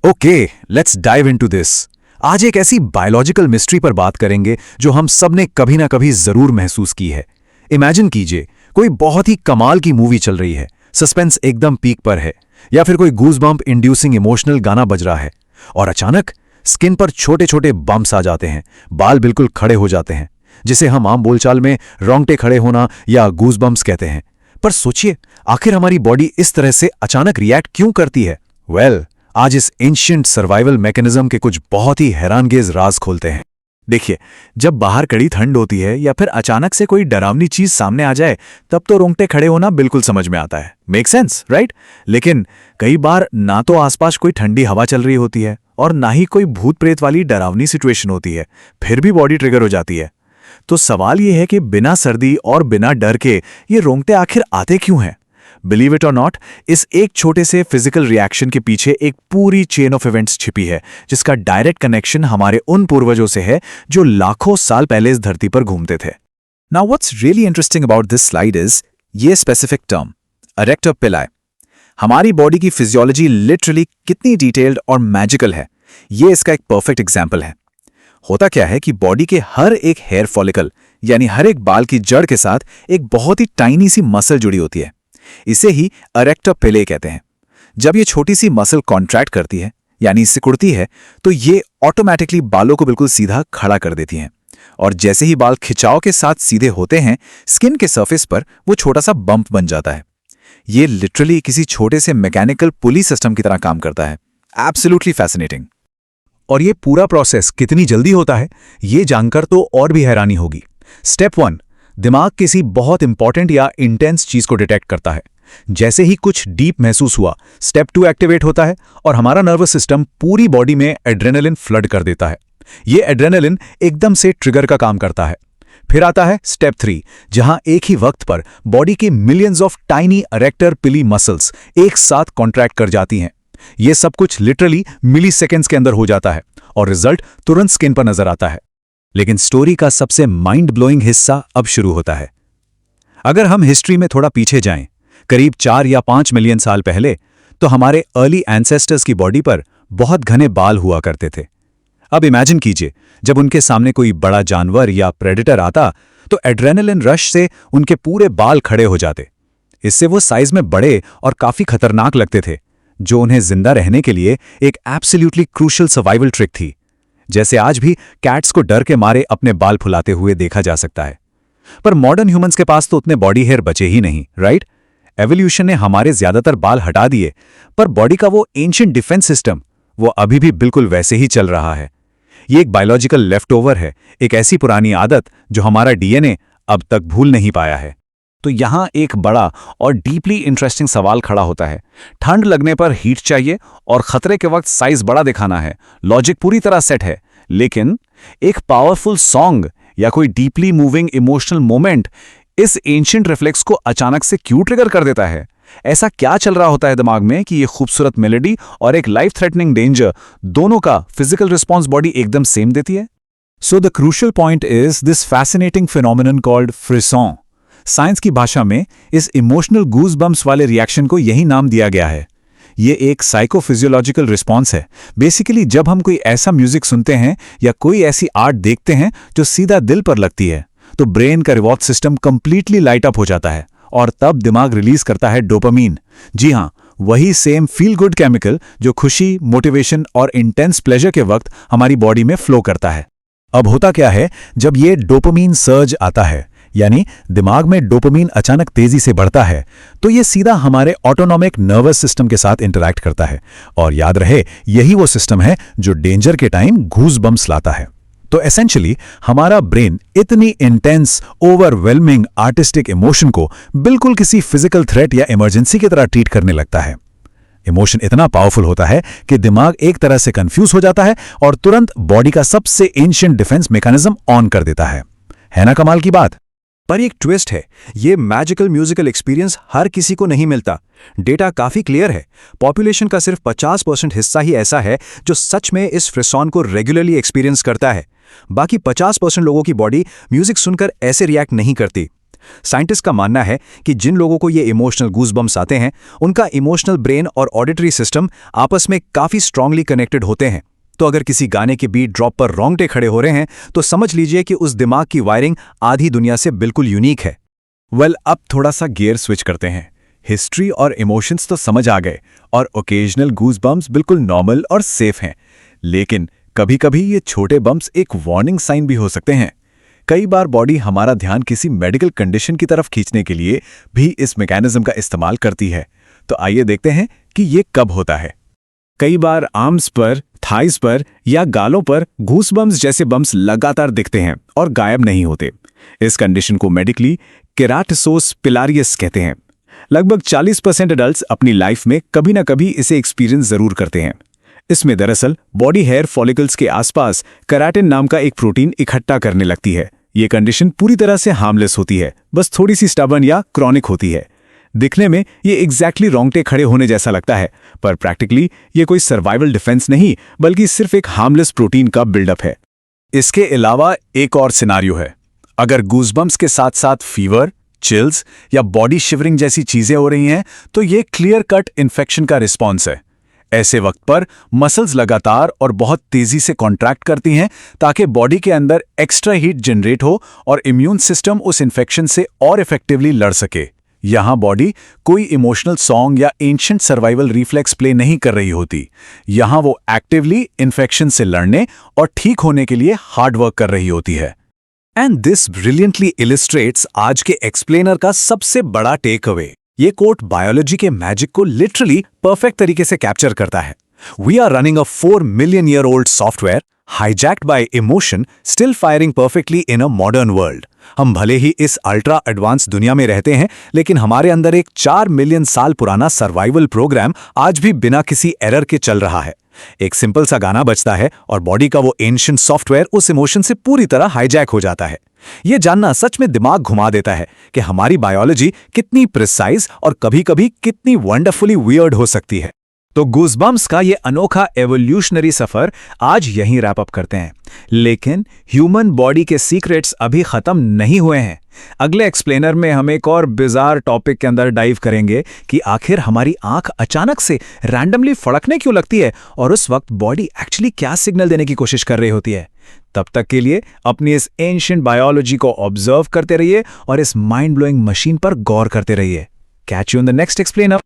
Okay, let's dive into this. आज एक ऐसी बायोलॉजिकल मिस्ट्री पर बात करेंगे जो हम सब ने कभी ना कभी जरूर महसूस की है। इमेजिन कीजिए, कोई बहुत ही कमाल की मूवी चल रही है, सस्पेंस एकदम पीक पर है, या फिर कोई गूज़बम्प इंड्यूसिंग इमोशनल गाना बज रहा है, और अचानक स्किन पर छोटे छोटे बम्प्स आ जाते हैं, बाल बिल्कुल खड़े हो जाते हैं, जिसे हम आम बोलचाल में रोंगटे खड़े होना या गूज़बम्प्स कहते हैं। पर सोचिए, आखिर हमारी बॉडी इस तरह से अचानक रिएक्ट क्यों करती है? वेल, आज इस एंशिएंट सर्वाइवल मैकेनिज्म के कुछ बहुत ही हैरानगेज राज खोलते हैं। देखिए, जब बाहर कड़ी ठंड होती है या फिर अचानक से कोई डरावनी चीज सामने आ जाए, तब तो रोंगटे खड़े होना बिल्कुल समझ में आता है। Make sense, right? लेकिन कई बार ना तो आसपास कोई ठंडी हवा चल रही होती है और ना ही कोई भूत प्रेत वाली डरावनी सिचुएशन होती है, फिर भी बॉडी ट्रिगर हो जाती है। तो सवाल यह है कि बिना सर्दी और बिना डर के ये रोंगटे आखिर आते क्यों हैं? बिलीव इट और नॉट, इस एक छोटे से फिजिकल रिएक्शन के पीछे एक पूरी चेन ऑफ इवेंट्स छिपी है, जिसका डायरेक्ट कनेक्शन हमारे उन पूर्वजों से है जो लाखों साल पहले इस धरती पर घूमते थे। Now what's really interesting about this slide is ये स्पेसिफिक टर्म, इरेक्टर पिलाई। हमारी बॉडी की फिजियोलॉजी लिटरली कितनी डिटेल्ड और मैजिकल है, ये इसका एक परफेक्ट एग्जाम्पल है। होता क्या है कि बॉडी के हर एक हेयर फॉलिकल यानी हर एक बाल की जड़ के साथ एक बहुत ही टाइनी सी मसल जुड़ी होती है। इसे ही इरेक्टर पिलाई कहते हैं। जब ये छोटी सी मसल कॉन्ट्रैक्ट करती है यानी सिकुड़ती है, तो ये ऑटोमेटिकली बालों को बिल्कुल सीधा खड़ा कर देती हैं, और जैसे ही बाल खिंचाव के साथ सीधे होते हैं, स्किन के सरफेस पर वो छोटा सा बम्प बन जाता है। ये लिटरली किसी छोटे से मैकेनिकल पुली सिस्टम की तरह काम करता है। Absolutely fascinating. और ये पूरा प्रोसेस कितनी जल्दी होता है, ये जानकर तो और भी हैरानी होगी। स्टेप 1, दिमाग किसी बहुत इंपॉर्टेंट या इंटेंस चीज को डिटेक्ट करता है। जैसे ही कुछ डीप महसूस हुआ, स्टेप 2 एक्टिवेट होता है और हमारा नर्वस सिस्टम पूरी बॉडी में एड्रेनालिन फ्लड कर देता है। ये एड्रेनालिन एकदम से ट्रिगर का काम करता है। फिर आता है स्टेप 3, जहां एक ही वक्त पर बॉडी के मिलियंस ऑफ टाइनी इरेक्टर पिली मसल्स एक साथ कॉन्ट्रैक्ट कर जाती हैं। ये सब कुछ लिटरली मिली सेकेंड्स के अंदर हो जाता है और रिजल्ट तुरंत स्किन पर नजर आता है। लेकिन स्टोरी का सबसे माइंड ब्लोइंग हिस्सा अब शुरू होता है। अगर हम हिस्ट्री में थोड़ा पीछे जाएं, करीब 4 या 5 मिलियन साल पहले, तो हमारे अर्ली एंसेस्टर्स की बॉडी पर बहुत घने बाल हुआ करते थे। अब इमेजिन कीजिए, जब उनके सामने कोई बड़ा जानवर या प्रेडेटर आता, तो एड्रेनालिन रश से उनके पूरे बाल खड़े हो जाते। इससे वो साइज में बड़े और काफी खतरनाक लगते थे, जो उन्हें जिंदा रहने के लिए एक एब्सोल्युटली क्रूशियल सर्वाइवल ट्रिक थी। जैसे आज भी कैट्स को डर के मारे अपने बाल फुलाते हुए देखा जा सकता है। पर मॉडर्न ह्यूमंस के पास तो उतने बॉडी हेयर बचे ही नहीं, राइट? एवोल्यूशन ने हमारे ज्यादातर बाल हटा दिए, पर बॉडी का वो एंशिएंट डिफेंस सिस्टम, वो अभी भी बिल्कुल वैसे ही चल रहा है। ये एक बायोलॉजिकल लेफ्टओवर है, एक ऐसी पुरानी आदत जो हमारा डीएनए अब तक भूल नहीं पाया है। तो यहां एक बड़ा और डीपली इंटरेस्टिंग सवाल खड़ा होता है। ठंड लगने पर हीट चाहिए और खतरे के वक्त साइज बड़ा दिखाना है। लॉजिक पूरी तरह सेट है, लेकिन एक पावरफुल सॉन्ग या कोई डीपली मूविंग इमोशनल मोमेंट इस एंशिएंट रिफ्लेक्स को अचानक से क्यों ट्रिगर कर देता है? ऐसा क्या चल रहा होता है दिमाग में कि ये खूबसूरत मेलोडी और एक लाइफ थ्रेटनिंग डेंजर, दोनों का फिजिकल रिस्पॉन्स बॉडी एकदम सेम देती है? So the crucial point is this fascinating phenomenon called frisson. Science की भाषा में इस इमोशनल गूज़बम्प्स वाले रिएक्शन को यही नाम दिया गया है। ये एक साइकोफिजियोलॉजिकल रिस्पॉन्स है। बेसिकली जब हम कोई ऐसा म्यूजिक सुनते हैं या कोई ऐसी आर्ट देखते हैं जो सीधा दिल पर लगती है, तो ब्रेन का reward system completely light up हो जाता है और तब दिमाग रिलीज करता है डोपामीन। जी हाँ, वही सेम फील गुड केमिकल जो खुशी, मोटिवेशन और इंटेंस प्लेजर के वक्त हमारी बॉडी में फ्लो करता है। अब होता क्या है, जब ये डोपामीन सर्ज आता है, यानी दिमाग में डोपामीन अचानक तेजी से बढ़ता है, तो ये सीधा हमारे ऑटोनॉमिक नर्वस सिस्टम के साथ इंटरैक्ट करता है। और याद रहे, यही वो सिस्टम है जो डेंजर के टाइम गूज़बम्प्स लाता है। तो एसेंशियली हमारा ब्रेन इतनी इंटेंस, ओवरवेलमिंग आर्टिस्टिक इमोशन को बिल्कुल किसी फिजिकल थ्रेट या इमरजेंसी की तरह ट्रीट करने लगता है। इमोशन इतना पावरफुल होता है कि दिमाग एक तरह से कंफ्यूज हो जाता है और तुरंत बॉडी का सबसे एंशिएंट डिफेंस मैकेनिज्म ऑन कर देता है ना कमाल की बात? पर एक ट्विस्ट है, ये मैजिकल म्यूजिकल एक्सपीरियंस हर किसी को नहीं मिलता। डेटा काफी क्लियर है। पॉपुलेशन का सिर्फ 50% हिस्सा ही ऐसा है जो सच में इस फ्रिसॉन को रेगुलरली एक्सपीरियंस करता है। बाकी 50% लोगों की बॉडी म्यूजिक सुनकर ऐसे रिएक्ट नहीं करती। साइंटिस्ट का मानना है कि जिन लोगों को ये इमोशनल गूज़बम्प्स आते हैं, उनका इमोशनल ब्रेन और ऑडिटरी सिस्टम आपस में काफ़ी स्ट्रांगली कनेक्टेड होते हैं। तो अगर किसी गाने के बीट ड्रॉप पर रोंगटे खड़े हो रहे हैं, तो समझ लीजिए कि उस दिमाग की वायरिंग आधी दुनिया से बिल्कुल यूनिक है। अब थोड़ा सा गियर स्विच करते हैं। हिस्ट्री और इमोशंस तो समझ आ गए, और ओकेजनल गूज़बम्प्स बिल्कुल नॉर्मल और सेफ हैं। लेकिन कभी-कभी ये छोटे बम्प्स एक वार्निंग साइन भी हो सकते हैं। कई बार बॉडी हमारा ध्यान किसी मेडिकल कंडीशन की तरफ खींचने के लिए भी इस मैकेनिज्म का इस्तेमाल करती है। तो आइए देखते हैं कि ये कब होता है। कई बार आर्म्स पर, थाइस पर या गालों पर गूज़बम्प्स जैसे बम्प्स लगातार दिखते हैं और गायब नहीं होते। इस कंडीशन को मेडिकली केराटिसोस पिलारियस कहते हैं। लगभग 40% एडल्ट्स अपनी लाइफ में कभी ना कभी इसे एक्सपीरियंस जरूर करते हैं। इसमें दरअसल बॉडी हेयर फॉलिकल्स के आसपास केराटिन नाम का एक प्रोटीन इकट्ठा करने लगती है। ये कंडीशन पूरी तरह से हार्मलेस होती है, बस थोड़ी सी स्टबर्न या क्रॉनिक होती है। दिखने में ये एग्जैक्टली रोंगटे खड़े होने जैसा लगता है, पर प्रैक्टिकली ये कोई सर्वाइवल डिफेंस नहीं, बल्कि सिर्फ एक हार्मलेस प्रोटीन का बिल्डअप है। इसके अलावा एक और सिनारियो है। अगर गूज़बम्प्स के साथ साथ फीवर, चिल्स या बॉडी शिवरिंग जैसी चीजें हो रही हैं, तो ये क्लियर कट इन्फेक्शन का रिस्पॉन्स है। ऐसे वक्त पर मसल्स लगातार और बहुत तेजी से कॉन्ट्रैक्ट करती हैं, ताकि बॉडी के अंदर एक्स्ट्रा हीट जनरेट हो और इम्यून सिस्टम उस इन्फेक्शन से और इफेक्टिवली लड़ सके। यहां बॉडी कोई इमोशनल सॉन्ग या एंशिएंट सर्वाइवल रिफ्लेक्स प्ले नहीं कर रही होती। यहां वो एक्टिवली इन्फेक्शन से लड़ने और ठीक होने के लिए हार्ड वर्क कर रही होती है। एंड दिस ब्रिलियंटली इलिस्ट्रेट्स आज के एक्सप्लेनर का सबसे बड़ा टेक अवे। ये कोट बायोलॉजी के मैजिक को लिटरली परफेक्ट तरीके से कैप्चर करता है। We are running a 4 million year old software hijacked by emotion, still firing perfectly in a modern world. हम भले ही इस अल्ट्रा एडवांस दुनिया में रहते हैं, लेकिन हमारे अंदर एक 4 मिलियन साल पुराना सर्वाइवल प्रोग्राम आज भी बिना किसी एरर के चल रहा है। एक सिंपल सा गाना बजता है और बॉडी का वो एंशिएंट सॉफ्टवेयर उस इमोशन से पूरी तरह हाईजैक हो जाता है। ये जानना सच में दिमाग घुमा देता है कि हमारी बायोलॉजी कितनी प्रिसाइज और कभी-कभी कितनी वंडरफुली वियर्ड हो सकती है। तो गूज़बम्प्स का ये अनोखा एवोल्यूशनरी सफर आज यहीं रैप अप करते हैं। लेकिन ह्यूमन बॉडी के सीक्रेट्स अभी खत्म नहीं हुए हैं। अगले एक्सप्लेनर में हम एक और बिजार टॉपिक के अंदर डाइव करेंगे कि आखिर हमारी आंख अचानक से रैंडमली फड़कने क्यों लगती है और उस वक्त बॉडी एक्चुअली क्या सिग्नल देने की कोशिश कर रही होती है। तब तक के लिए अपनी इस एंशिएंट बायोलॉजी को ऑब्जर्व करते रहिए और इस माइंड ब्लोइंग मशीन पर गौर करते रहिए। Catch you in the next explainer.